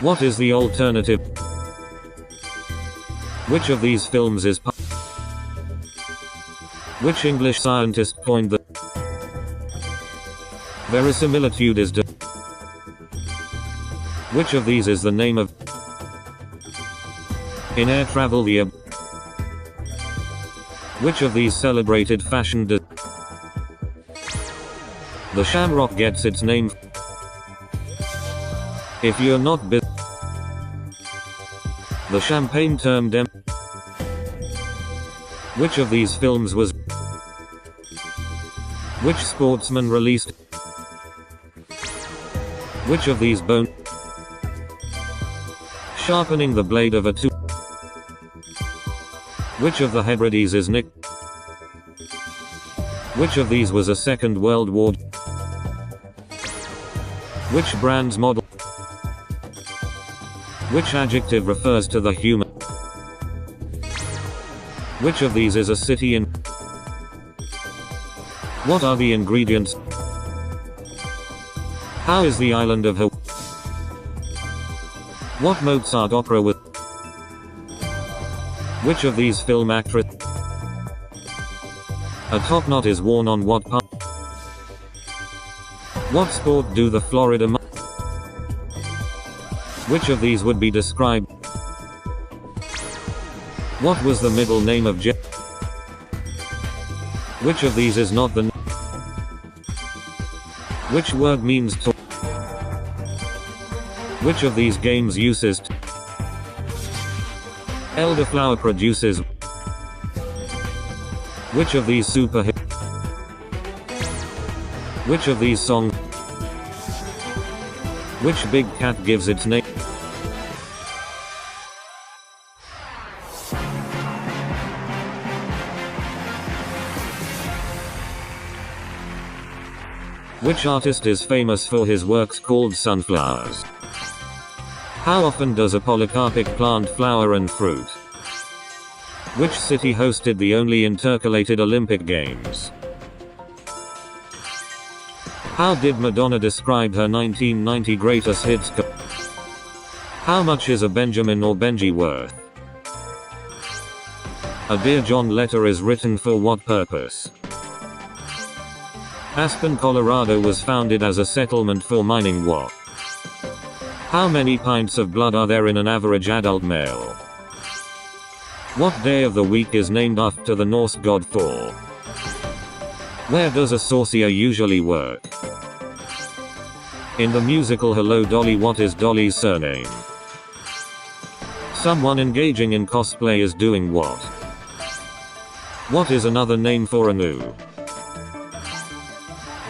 What is the alternative? Which of these films is Which English scientist coined the verisimilitude is Which of these is the name of in air travel the Which of these celebrated fashion the shamrock gets its name if you're not busy. The champagne termed Which of these films was Which sportsman released Which of these bone sharpening the blade of a tooth Which of the Hebrides is Nick Which of these was a Second World War Which brand's model Which adjective refers to the human Which of these is a city in What are the ingredients How is the island of Hawaii What Mozart opera was Which of these film actress a top knot is worn on what part What sport do the Florida Which of these would be described What was the middle name of Which of these is not the Which word means to Which of these games uses elderflower produces Which of these Which of these songs Which big cat gives its name Which artist is famous for his works called sunflowers? How often does a polycarpic plant flower and fruit? Which city hosted the only intercalated Olympic Games? How did Madonna describe her 1990 greatest hits? How much is a Benjamin or Benji worth? A Dear John letter is written for what purpose? Aspen, Colorado was founded as a settlement for mining what? How many pints of blood are there in an average adult male? What day of the week is named after the Norse god Thor? Where does a sorcier usually work? In the musical Hello Dolly, what is Dolly's surname? Someone engaging in cosplay is doing what? What is another name for a new?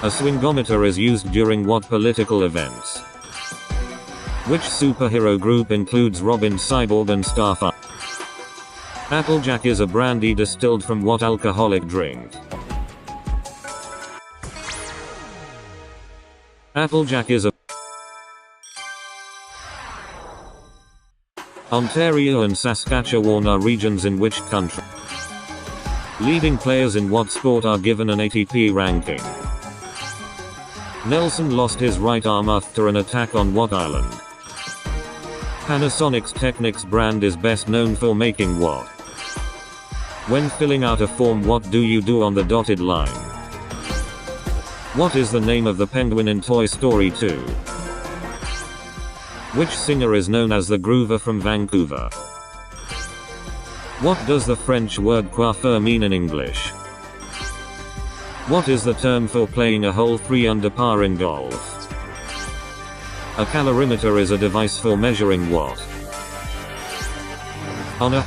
A swingometer is used during what political events? Which superhero group includes Robin, Cyborg and Starfire? Applejack is a brandy distilled from what alcoholic drink? Applejack is a Ontario and Saskatchewan are regions in which country? Leading players in what sport are given an ATP ranking? Nelson lost his right arm after an attack on what island? Panasonic's Technics brand is best known for making what? When filling out a form, what do you do on the dotted line? What is the name of the penguin in Toy Story 2? Which singer is known as the Groover from Vancouver? What does the French word coiffeur mean in English? What is the term for playing a hole 3 under par in golf? A calorimeter is a device for measuring what? On a